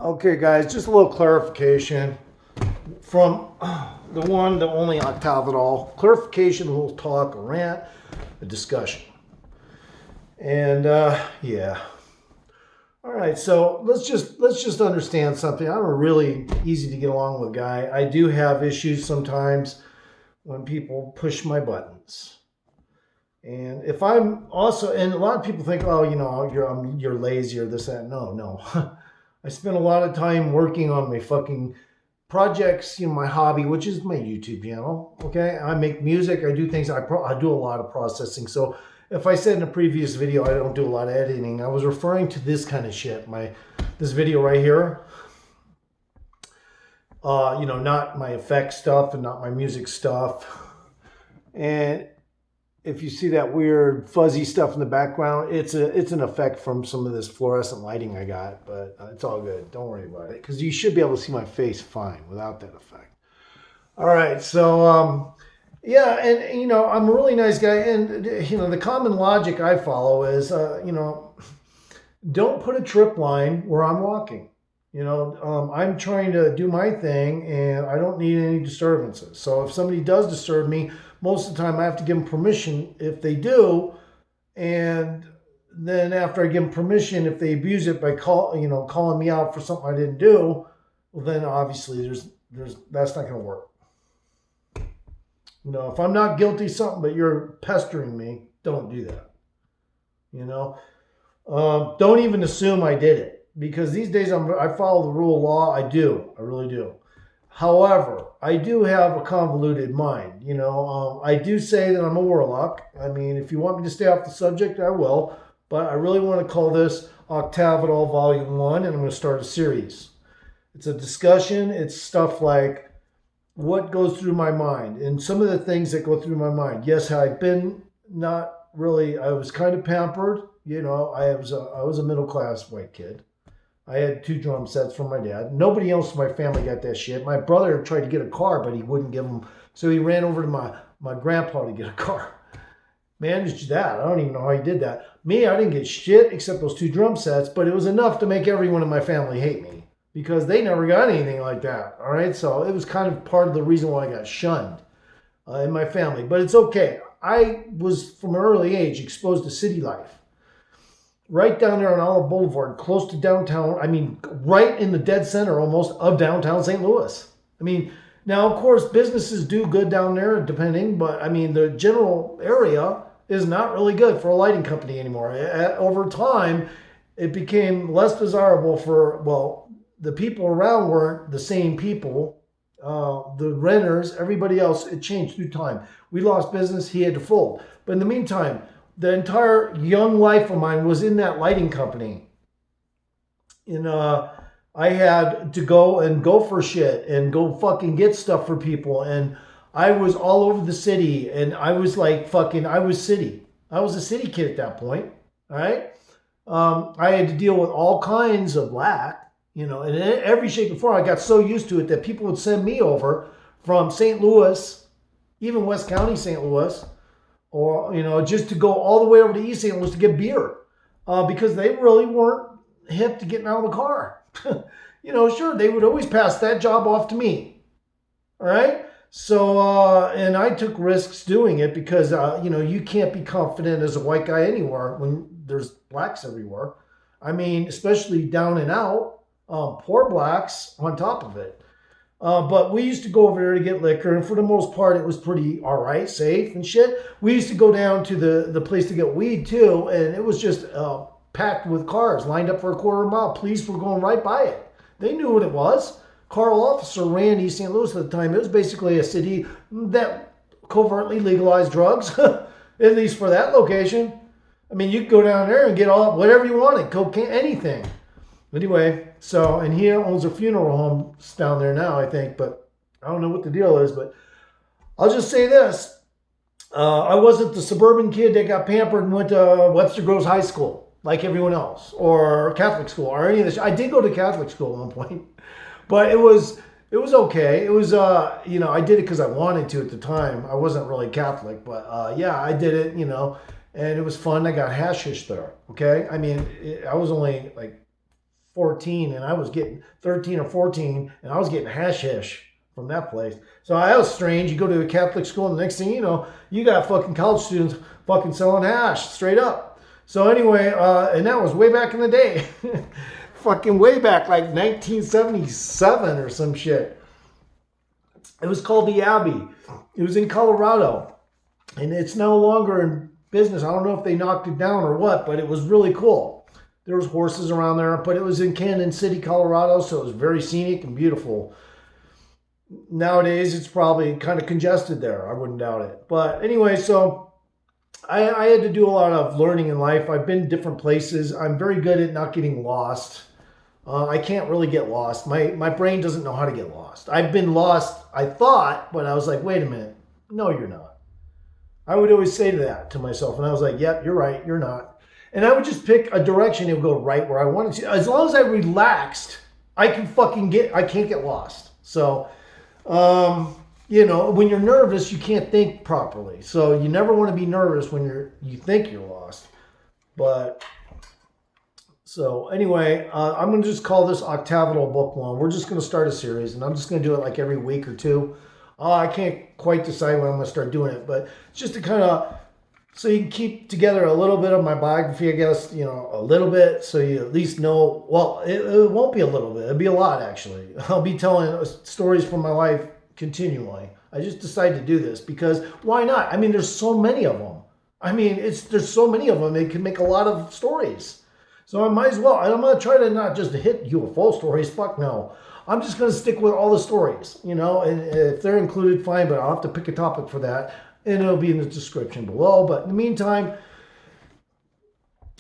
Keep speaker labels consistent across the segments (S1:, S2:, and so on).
S1: Okay, guys, just a little clarification from the one, the only OcTaViDaL. Clarification, a little talk, a rant, a discussion. And yeah. All right, so let's just understand something. I'm a really easy to get along with guy. I do have issues sometimes when people push my buttons. And if I'm also, and a lot of people think, oh, you're lazy or this, that. No. I spend a lot of time working on my fucking projects, my hobby, which is my YouTube channel. Okay, I make music, I do things, I do a lot of processing. So if I said in a previous video I don't do a lot of editing, I was referring to this kind of shit. This video right here. Not my effects stuff and not my music stuff. And if you see that weird fuzzy stuff in the background, it's an effect from some of this fluorescent lighting I got, but it's all good. Don't worry about it, because you should be able to see my face fine without that effect. All right, so yeah, and I'm a really nice guy, and the common logic I follow is don't put a trip line where I'm walking. I'm trying to do my thing, and I don't need any disturbances. So if somebody does disturb me, most of the time I have to give them permission if they do. And then after I give them permission, if they abuse it by calling me out for something I didn't do, well, then obviously that's not going to work. If I'm not guilty of something, but you're pestering me, don't do that. Don't even assume I did it. Because these days I follow the rule of law. I do. I really do. However, I do have a convoluted mind. I do say that I'm a warlock. I mean, if you want me to stay off the subject, I will. But I really want to call this OcTaViDaL Volume 1, and I'm going to start a series. It's a discussion. It's stuff like what goes through my mind and some of the things that go through my mind. Yes, I've been not really, I was kind of pampered. I was a middle-class white kid. I had 2 drum sets from my dad. Nobody else in my family got that shit. My brother tried to get a car, but he wouldn't give him. So he ran over to my grandpa to get a car. Managed that. I don't even know how he did that. Me, I didn't get shit except those 2 drum sets, but it was enough to make everyone in my family hate me because they never got anything like that. All right. So it was kind of part of the reason why I got shunned in my family. But it's okay. I was from an early age exposed to city life. Right down there on Olive Boulevard, close to downtown. I mean, right in the dead center almost of downtown St. Louis. I mean, now, of course, businesses do good down there, depending. But, I mean, the general area is not really good for a lighting company anymore. Over time, it became less desirable the people around weren't the same people. The renters, everybody else, it changed through time. We lost business. He had to fold. But in the meantime, the entire young life of mine was in that lighting company. And I had to go for shit and go fucking get stuff for people. And I was all over the city. And I was like I was city. I was a city kid at that point. All right. I had to deal with all kinds of black, and in every shape and form. I got so used to it that people would send me over from St. Louis, even West County, St. Louis, or, just to go all the way over to East St. Louis to get beer because they really weren't hip to getting out of the car. Sure, they would always pass that job off to me. All right. So, and I took risks doing it because, you can't be confident as a white guy anywhere when there's blacks everywhere. I mean, especially down and out, poor blacks on top of it. But we used to go over there to get liquor, and for the most part, it was pretty all right, safe and shit. We used to go down to the place to get weed, too, and it was just packed with cars lined up for a quarter mile. Police were going right by it. They knew what it was. Carl Officer ran East St. Louis at the time. It was basically a city that covertly legalized drugs, at least for that location. I mean, you could go down there and get whatever you wanted, cocaine, anything. Anyway, and he owns a funeral home down there now, I think, but I don't know what the deal is. But I'll just say this. I wasn't the suburban kid that got pampered and went to Webster Groves High School like everyone else, or Catholic school, or any of this. I did go to Catholic school at one point, but it was okay. It was, I did it because I wanted to at the time. I wasn't really Catholic, but yeah, I did it, and it was fun. I got hashish there, okay? I mean, I was only like 14 and I was getting 13 or 14 and I was getting hashish from that place. So that was strange. You go to a Catholic school and the next thing you know, you got fucking college students fucking selling hash straight up. So anyway, and that was way back in the day. Fucking way back, like 1977 or some shit. It was called the Abbey. It was in Colorado. And it's no longer in business. I don't know if they knocked it down or what, but it was really cool. There was horses around there, but it was in Canyon City, Colorado, so it was very scenic and beautiful. Nowadays, it's probably kind of congested there. I wouldn't doubt it. But anyway, so I had to do a lot of learning in life. I've been different places. I'm very good at not getting lost. I can't really get lost. My brain doesn't know how to get lost. I've been lost, I thought, but I was like, wait a minute. No, you're not. I would always say that to myself. And I was like, yep, you're right. You're not. And I would just pick a direction. It would go right where I wanted to. As long as I relaxed, I can't get lost. So, you know, when you're nervous, you can't think properly. So you never want to be nervous when you think you're lost. But so anyway, I'm going to just call this OcTaViDaL Book One. We're just going to start a series, and I'm just going to do it like every week or two. I can't quite decide when I'm going to start doing it, but just to kind of, so you can keep together a little bit of my biography, I guess, you know, a little bit, so you at least know, well, it won't be a little bit. It'll be a lot, actually. I'll be telling stories from my life continually. I just decided to do this because why not? I mean, there's so many of them. I mean, there's so many of them. It can make a lot of stories. So I might as well. I'm going to try to not just hit UFO stories. Fuck no. I'm just going to stick with all the stories, you know, and if they're included, fine, but I'll have to pick a topic for that, and it'll be in the description below. But in the meantime,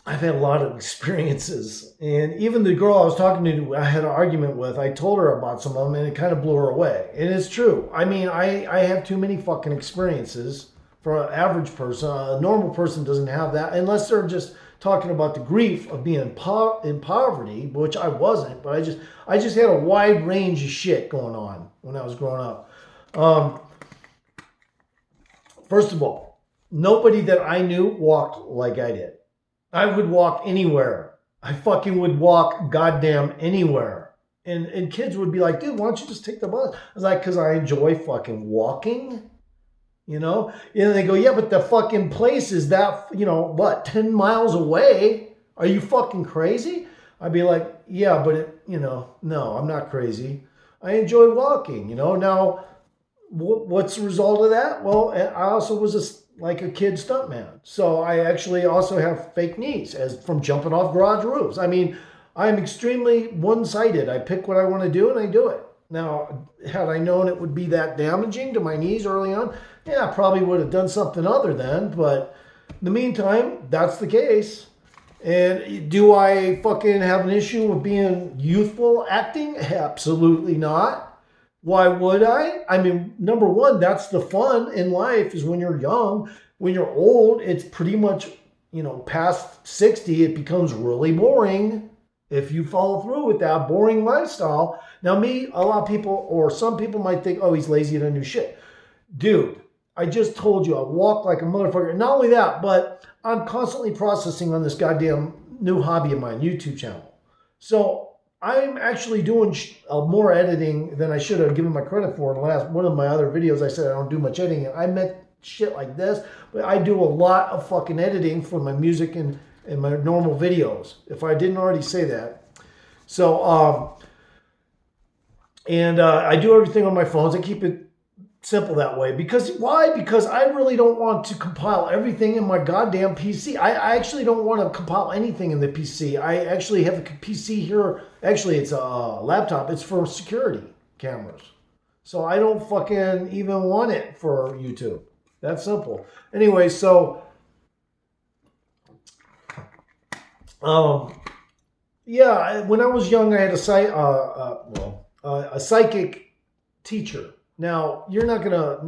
S1: I've had a lot of experiences, and even the girl I was talking to, I had an argument with, I told her about some of them, and it kind of blew her away. And it's true. I mean, I have too many fucking experiences for an average person. A normal person doesn't have that, unless they're just talking about the grief of being in poverty, which I wasn't, but I just had a wide range of shit going on when I was growing up. First of all, nobody that I knew walked like I did. I would walk anywhere. I fucking would walk goddamn anywhere. And kids would be like, dude, why don't you just take the bus? I was like, because I enjoy fucking walking. You know, and they go, yeah, but the fucking place is that, you know, what, 10 miles away? Are you fucking crazy? I'd be like, yeah, but, you know, no, I'm not crazy. I enjoy walking, you know. Now, what's the result of that? Well, I also was like a kid stuntman. So I actually also have fake knees as from jumping off garage roofs. I mean, I'm extremely one-sided. I pick what I want to do and I do it. Now, had I known it would be that damaging to my knees early on, yeah, I probably would have done something other than. But in the meantime, that's the case. And do I fucking have an issue with being youthful acting? Absolutely not. Why would I? I mean, number one, that's the fun in life is when you're young. When you're old, it's pretty much, you know, past 60, it becomes really boring. If you follow through with that boring lifestyle. Now me, a lot of people, or some people might think, oh, he's lazy to do shit. Dude, I just told you I walk like a motherfucker. And not only that, but I'm constantly processing on this goddamn new hobby of mine, YouTube channel. So I'm actually doing more editing than I should have given my credit for. In the last one of my other videos, I said I don't do much editing. I meant shit like this, but I do a lot of fucking editing for my music and my normal videos, if I didn't already say that. So, I do everything on my phones. I keep it simple that way. Because, why? Because I really don't want to compile everything in my goddamn PC. I actually don't want to compile anything in the PC. I actually have a PC here. Actually, it's a laptop. It's for security cameras. So I don't fucking even want it for YouTube. That's simple. Anyway, so... yeah, when I was young, I had a psychic teacher. Now, you're not going to,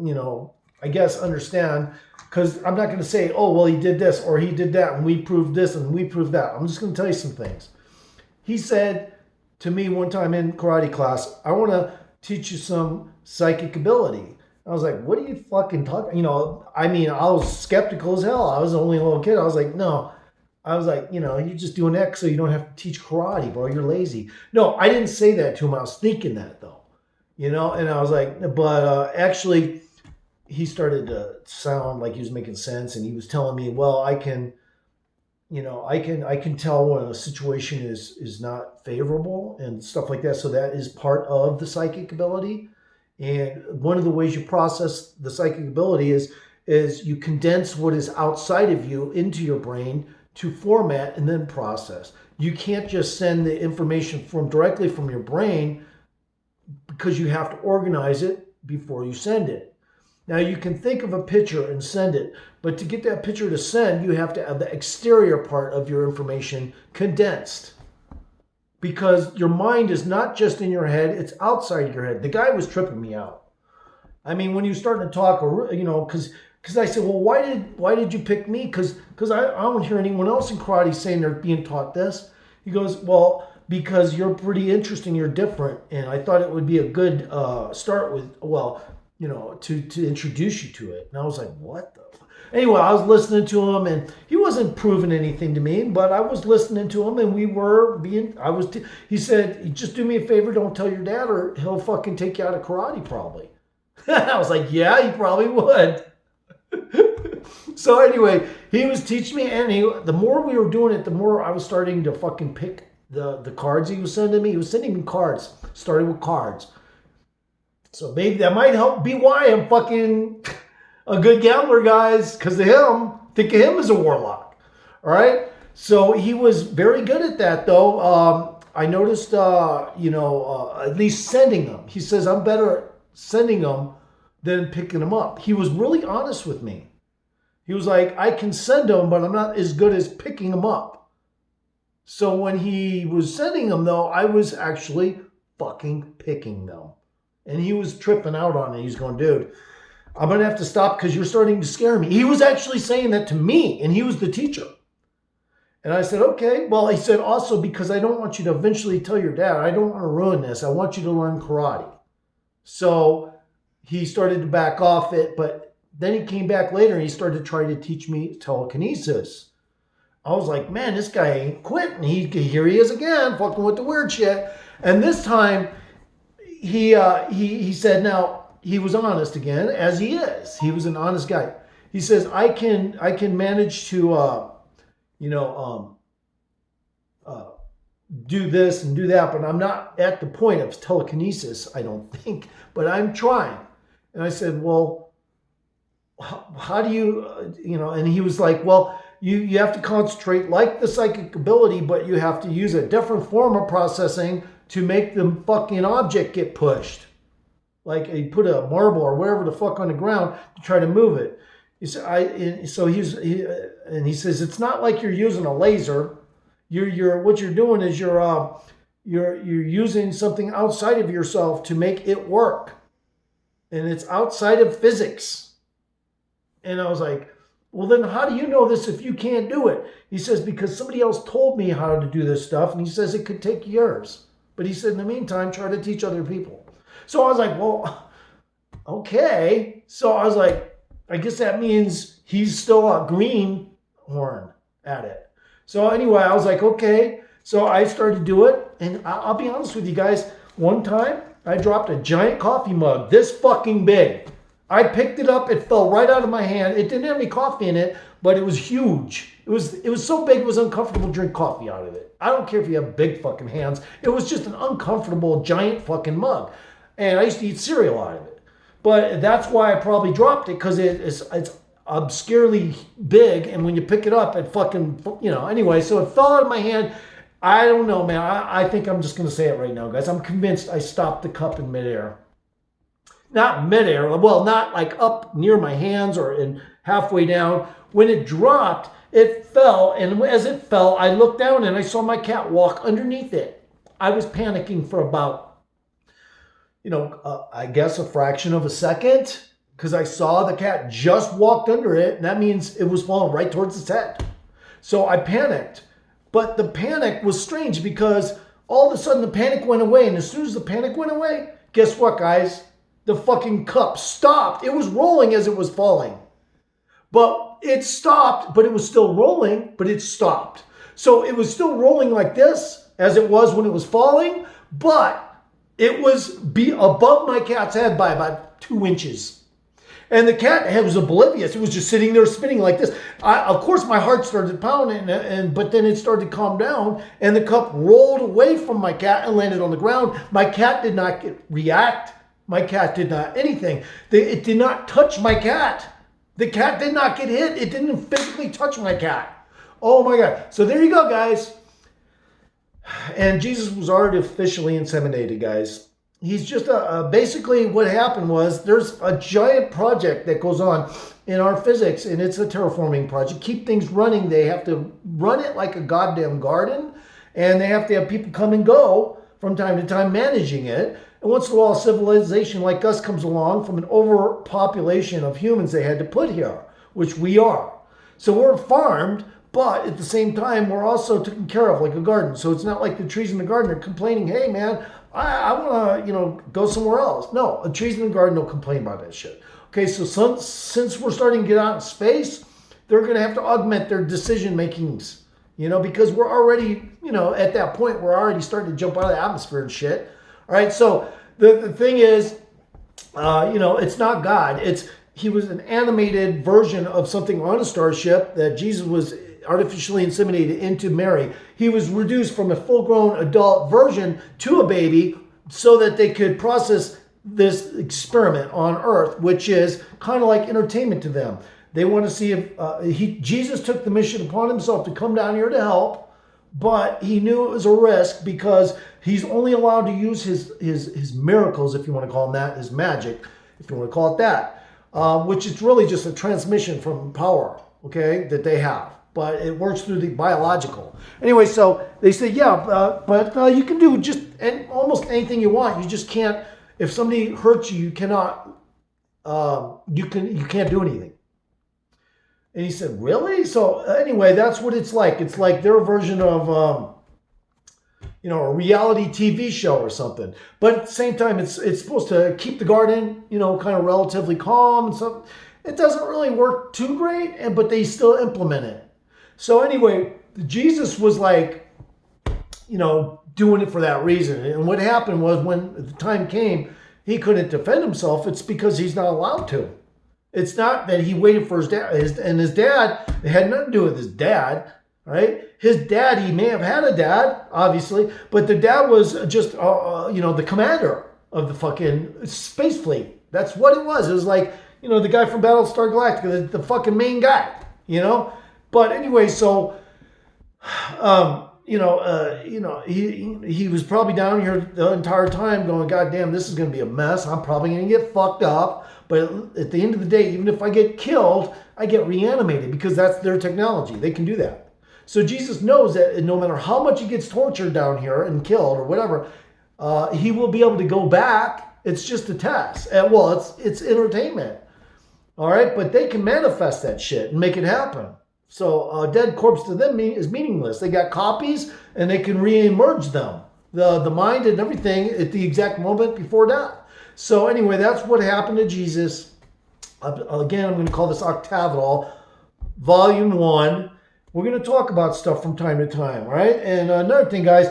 S1: you know, I guess understand, because I'm not going to say, oh, well, he did this or he did that and we proved this and we proved that. I'm just going to tell you some things. He said to me one time in karate class, I want to teach you some psychic ability. I was like, what are you fucking talking? You know, I mean, I was skeptical as hell. I was only a little kid. I was like, no. I was like, you're just doing that so you don't have to teach karate, bro. You're lazy. No, I didn't say that to him. I was thinking that though, and I was like, but actually, he started to sound like he was making sense, and he was telling me, well, I can tell when a situation is not favorable and stuff like that. So that is part of the psychic ability. And one of the ways you process the psychic ability is you condense what is outside of you into your brain to format and then process. You can't just send the information directly from your brain, because you have to organize it before you send it. Now you can think of a picture and send it, but to get that picture to send, you have to have the exterior part of your information condensed. Because your mind is not just in your head, it's outside your head. The guy was tripping me out. I mean, when you started to talk, because I said, well, why did you pick me? Because I don't hear anyone else in karate saying they're being taught this. He goes, well, because you're pretty interesting, you're different, and I thought it would be a good start with, to introduce you to it. And I was like, what the fuck? Anyway, I was listening to him, and he wasn't proving anything to me, but I was listening to him, and he said, just do me a favor, don't tell your dad, or he'll fucking take you out of karate probably. I was like, yeah, he probably would. So anyway, he was teaching me, and the more we were doing it, the more I was starting to fucking pick the cards he was sending me. He was sending me cards, starting with cards. So maybe that might help be why I'm fucking a good gambler, guys, because of him. Think of him as a warlock. All right. So he was very good at that, though. I noticed, at least sending them. He says I'm better at sending them than picking them up. He was really honest with me. He was like, I can send them, but I'm not as good as picking them up. So when he was sending them, though, I was actually fucking picking them. And he was tripping out on it. He's going, dude, I'm going to have to stop because you're starting to scare me. He was actually saying that to me, and he was the teacher. And I said, okay. Well, he said, also, because I don't want you to eventually tell your dad, I don't want to ruin this. I want you to learn karate. So he started to back off it, but then he came back later and he started to try to teach me telekinesis. I was like, man, this guy ain't quitting. Here he is again, fucking with the weird shit. And this time, he said, now, he was honest again, as he is. He was an honest guy. He says, I can manage to, do this and do that, but I'm not at the point of telekinesis, I don't think, but I'm trying. And I said, well, how do you, and he was like, well, you have to concentrate like the psychic ability, but you have to use a different form of processing to make the fucking object get pushed. Like you put a marble or whatever the fuck on the ground to try to move it. He said, he says, it's not like you're using a laser. What you're doing is you're using something outside of yourself to make it work. And it's outside of physics. And I was like, well, then how do you know this if you can't do it? He says, because somebody else told me how to do this stuff. And he says it could take years. But he said, in the meantime, try to teach other people. So I was like, well, okay. So I was like, I guess that means he's still a greenhorn at it. So anyway, I was like, okay. So I started to do it. And I'll be honest with you guys. One time, I dropped a giant coffee mug, this fucking big. I picked it up. It fell right out of my hand. It didn't have any coffee in it, but it was huge. It was so big, it was uncomfortable to drink coffee out of it. I don't care if you have big fucking hands. It was just an uncomfortable giant fucking mug. And I used to eat cereal out of it. But that's why I probably dropped it, because it's obscurely big, and when you pick it up, it fucking, anyway, so it fell out of my hand. I don't know, man. I think I'm just going to say it right now, guys. I'm convinced I stopped the cup in midair. Not midair, well, not like up near my hands or in halfway down. When it dropped, it fell, and as it fell, I looked down and I saw my cat walk underneath it. I was panicking for about, I guess a fraction of a second, because I saw the cat just walked under it, and that means it was falling right towards its head. So I panicked. But the panic was strange, because all of a sudden the panic went away, and as soon as the panic went away, guess what, guys? The fucking cup stopped. It was rolling as it was falling. But it stopped, but it was still rolling, but it stopped. So it was still rolling like this as it was when it was falling, but it was above my cat's head by about 2 inches. And the cat was oblivious. It was just sitting there spinning like this. Of course, my heart started pounding, but then it started to calm down, and the cup rolled away from my cat and landed on the ground. My cat did not react. My cat did not anything. It did not touch my cat. The cat did not get hit. It didn't physically touch my cat. Oh my God. So there you go, guys. And Jesus was artificially inseminated, guys. He's just basically what happened was there's a giant project that goes on in our physics, and it's a terraforming project. Keep things running. They have to run it like a goddamn garden, and they have to have people come and go from time to time managing it. And once in a while, a civilization like us comes along from an overpopulation of humans they had to put here, which we are. So we're farmed, but at the same time, we're also taken care of like a garden. So it's not like the trees in the garden are complaining, hey man, I want to, go somewhere else. No, the trees in the garden don't complain about that shit. Okay, so since we're starting to get out in space, they're going to have to augment their decision makings, because we're already, at that point, we're already starting to jump out of the atmosphere and shit. All right, so the thing is, it's not God. He was an animated version of something on a starship that Jesus was artificially inseminated into Mary. He was reduced from a full-grown adult version to a baby so that they could process this experiment on earth, which is kind of like entertainment to them. They want to see if Jesus took the mission upon himself to come down here to help, but he knew it was a risk because he's only allowed to use his miracles, if you want to call them that, his magic, if you want to call it that, which is really just a transmission from power, okay, that they have. But it works through the biological. Anyway, so they say, but you can do just almost anything you want. You just can't. If somebody hurts you, you cannot. You can't do anything. And he said, really? So anyway, that's what it's like. It's like their version of, a reality TV show or something. But at the same time, it's supposed to keep the garden, kind of relatively calm and stuff. It doesn't really work too great, but they still implement it. So anyway, Jesus was like, doing it for that reason. And what happened was when the time came, he couldn't defend himself. It's because he's not allowed to. It's not that he waited for his dad. His dad, it had nothing to do with his dad, right? His dad, he may have had a dad, obviously, but the dad was just, the commander of the fucking space fleet. That's what it was. It was like, the guy from Battlestar Galactica, the fucking main guy, But anyway, so, he was probably down here the entire time going, God damn, this is going to be a mess. I'm probably going to get fucked up. But at the end of the day, even if I get killed, I get reanimated because that's their technology. They can do that. So Jesus knows that no matter how much he gets tortured down here and killed or whatever, he will be able to go back. It's just a test. It's entertainment. All right, but they can manifest that shit and make it happen. So a dead corpse to them is meaningless. They got copies and they can re-emerge them, the mind and everything at the exact moment before death. So anyway, that's what happened to Jesus. Again, I'm going to call this OcTaViDaL, Volume 1. We're going to talk about stuff from time to time, right? And another thing, guys,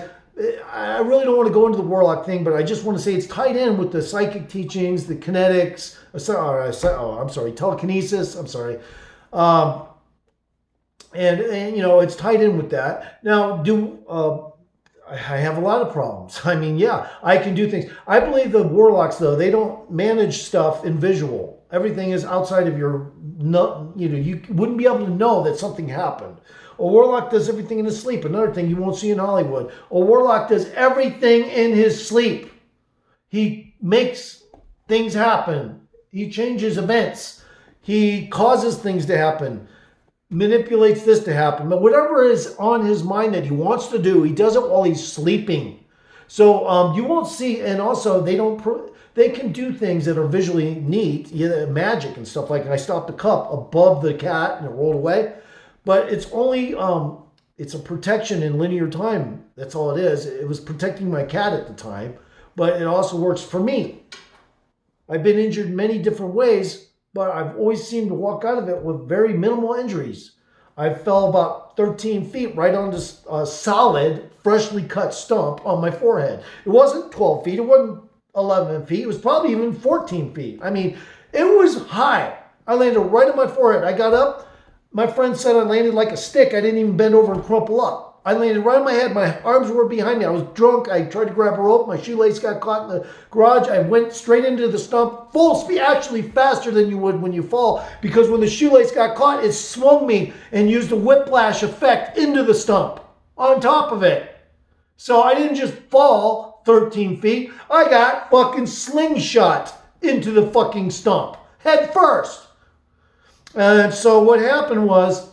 S1: I really don't want to go into the warlock thing, but I just want to say it's tied in with the psychic teachings, the kinetics, telekinesis, and it's tied in with that. Now, I have a lot of problems. I mean, I can do things. I believe the warlocks, though, they don't manage stuff in visual. Everything is outside of you wouldn't be able to know that something happened. A warlock does everything in his sleep. Another thing you won't see in Hollywood. A warlock does everything in his sleep. He makes things happen. He changes events. He causes things to happen. Manipulates this to happen. But whatever is on his mind that he wants to do, he does it while he's sleeping. So you won't see, and also they can do things that are visually neat, magic and stuff like that. I stopped the cup above the cat and it rolled away. But it's only, it's a protection in linear time. That's all it is. It was protecting my cat at the time, but it also works for me. I've been injured many different ways but I've always seemed to walk out of it with very minimal injuries. I fell about 13 feet right onto a solid, freshly cut stump on my forehead. It wasn't 12 feet. It wasn't 11 feet. It was probably even 14 feet. I mean, it was high. I landed right on my forehead. I got up. My friend said I landed like a stick. I didn't even bend over and crumple up. I landed right on my head. My arms were behind me. I was drunk. I tried to grab a rope. My shoelace got caught in the garage. I went straight into the stump, full speed, actually faster than you would when you fall, because when the shoelace got caught, it swung me and used a whiplash effect into the stump on top of it. So I didn't just fall 13 feet. I got fucking slingshot into the fucking stump, head first. And so what happened was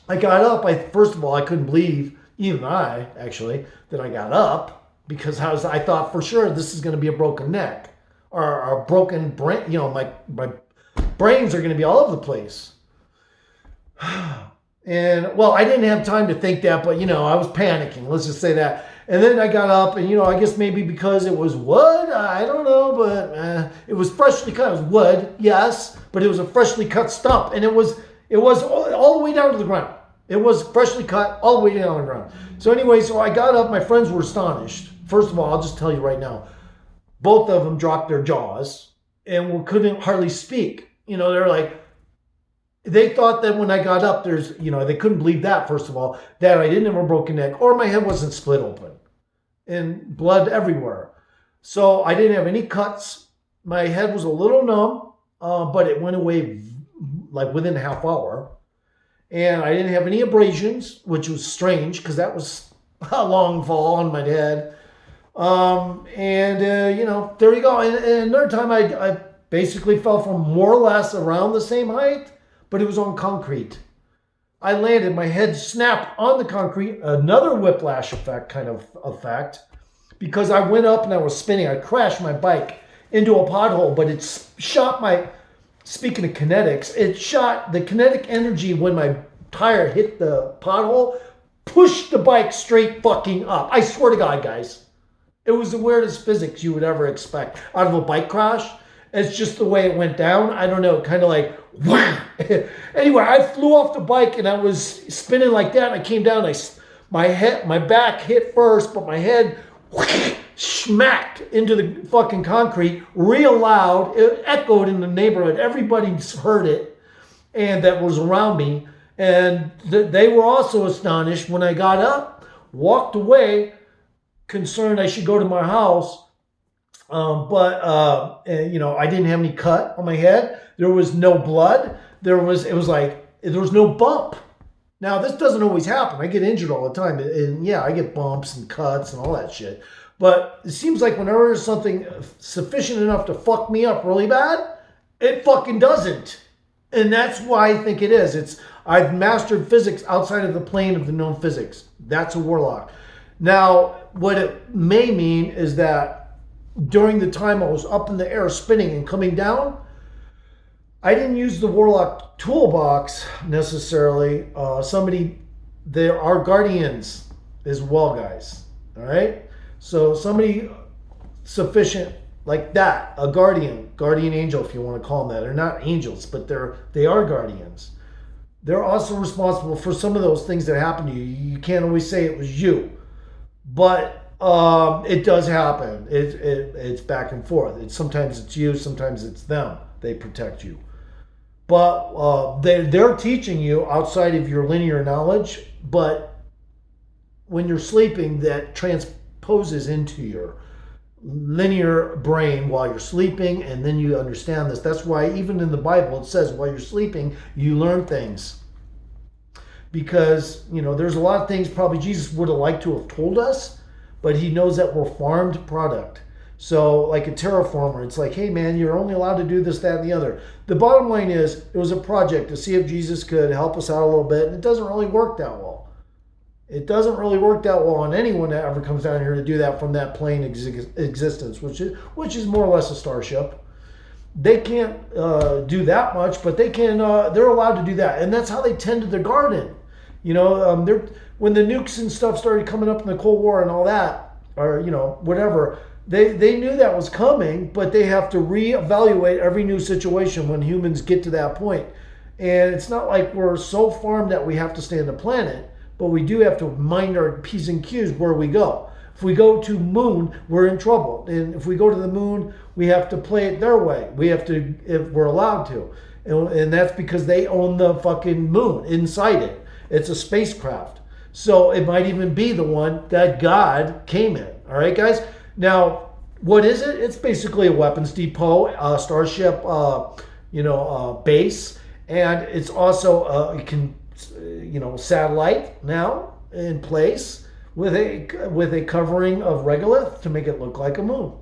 S1: I got up. First of all, I couldn't believe, even I actually, that I got up, because I thought for sure this is going to be a broken neck or a broken brain. You know, my brains are going to be all over the place. And well, I didn't have time to think that, but I was panicking. Let's just say that. And then I got up, and I guess maybe because it was wood, I don't know, but it was freshly cut. It was wood, yes, but it was a freshly cut stump, and it was all the way down to the ground. It was freshly cut all the way down to the ground. So anyway, so I got up. My friends were astonished. First of all, I'll just tell you right now, both of them dropped their jaws and couldn't hardly speak. They're like, they thought that when I got up, they couldn't believe that, first of all, that I didn't have a broken neck or my head wasn't split open and blood everywhere. So I didn't have any cuts. My head was a little numb, but it went away like within a half hour. And I didn't have any abrasions, which was strange because that was a long fall on my head. There you go. And another time I basically fell from more or less around the same height, but it was on concrete. I landed, my head snapped on the concrete, another whiplash kind of effect, because I went up and I was spinning. I crashed my bike into a pothole, but it shot speaking of kinetics, it shot the kinetic energy when my tire hit the pothole, pushed the bike straight fucking up. I swear to God, guys. It was the weirdest physics you would ever expect out of a bike crash. It's just the way it went down. I don't know, kind of like, wow. Anyway, I flew off the bike and I was spinning like that. I came down, my back hit first, but my head smacked into the fucking concrete real loud. It echoed in the neighborhood. Everybody heard it, and that was around me. And they were also astonished when I got up, walked away, concerned I should go to my house. I didn't have any cut on my head. There was no blood. There was no bump. Now, this doesn't always happen. I get injured all the time. And yeah, I get bumps and cuts and all that shit. But it seems like whenever there's something sufficient enough to fuck me up really bad, it fucking doesn't. And that's why I think it is. I've mastered physics outside of the plane of the known physics. That's a warlock. Now, what it may mean is that during the time I was up in the air spinning and coming down, I didn't use the warlock toolbox necessarily. There are guardians as well, guys. All right? So somebody sufficient like that, a guardian angel, if you want to call them that. They're not angels, but they are guardians. They're also responsible for some of those things that happen to you. You can't always say it was you, but it does happen. It's back and forth. Sometimes it's you, sometimes it's them. They protect you. But they're teaching you outside of your linear knowledge, but when you're sleeping, that transposes into your linear brain while you're sleeping, and then you understand this. That's why even in the Bible it says while you're sleeping you learn things, because there's a lot of things probably Jesus would have liked to have told us, but he knows that we're farmed product. So like a terraformer, it's like, hey man, you're only allowed to do this, that, and the other. The bottom line is it was a project to see if Jesus could help us out a little bit, and it doesn't really work that well. It doesn't really work that well on anyone that ever comes down here to do that from that plane existence, which is more or less a starship. They can't do that much, but they can. They're allowed to do that, and that's how they tended their garden. When the nukes and stuff started coming up in the Cold War and all that, or whatever, They knew that was coming, but they have to reevaluate every new situation when humans get to that point. And it's not like we're so farmed that we have to stay on the planet, but we do have to mind our P's and Q's where we go. If we go to moon, we're in trouble. And if we go to the moon, we have to play it their way. We have to, if we're allowed to. And that's because they own the fucking moon inside it. It's a spacecraft. So it might even be the one that God came in. All right, guys? Now, what is it? It's basically a weapons depot, a starship, base. And it's also, satellite now in place with a covering of regolith to make it look like a moon.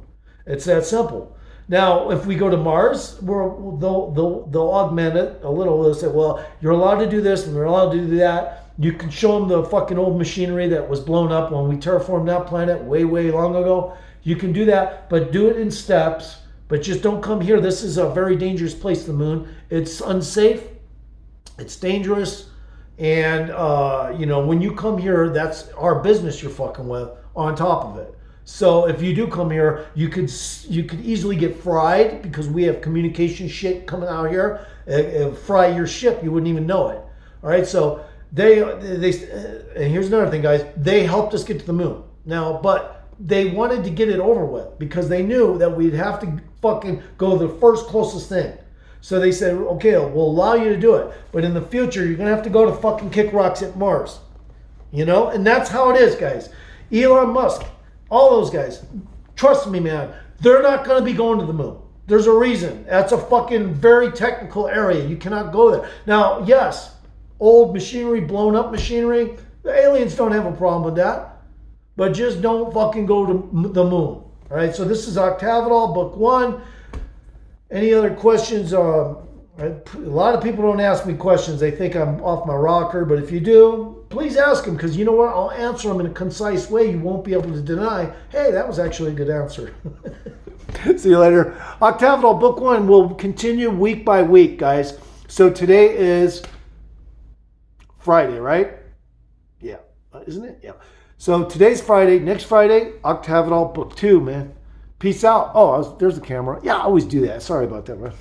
S1: It's that simple. Now, if we go to Mars, they'll augment it a little. They'll say, well, you're allowed to do this and you're allowed to do that. You can show them the fucking old machinery that was blown up when we terraformed that planet way, way long ago. You can do that, but do it in steps. But just don't come here. This is a very dangerous place, the moon. It's unsafe. It's dangerous. And, when you come here, that's our business you're fucking with on top of it. So if you do come here, you could easily get fried because we have communication shit coming out here. Fry your ship, you wouldn't even know it. All right, so they and here's another thing, guys. They helped us get to the moon. Now, but they wanted to get it over with because they knew that we'd have to fucking go the first closest thing. So they said, okay, we'll allow you to do it. But in the future, you're going to have to go to fucking kick rocks at Mars. And that's how it is, guys. Elon Musk, all those guys, trust me, man, they're not going to be going to the moon. There's a reason. That's a fucking very technical area. You cannot go there. Now, yes, old machinery, blown up machinery, the aliens don't have a problem with that. But just don't fucking go to the moon. All right, so this is OcTaViDaL, book 1. Any other questions? A lot of people don't ask me questions. They think I'm off my rocker. But if you do, please ask them because you know what? I'll answer them in a concise way. You won't be able to deny, hey, that was actually a good answer. See you later. OcTaViDaL book 1 will continue week by week, guys. So today is Friday, right? Yeah. Isn't it? Yeah. So today's Friday. Next Friday, OcTaViDaL book 2, man. Peace out. Oh, there's the camera. Yeah, I always do that. Sorry about that, man.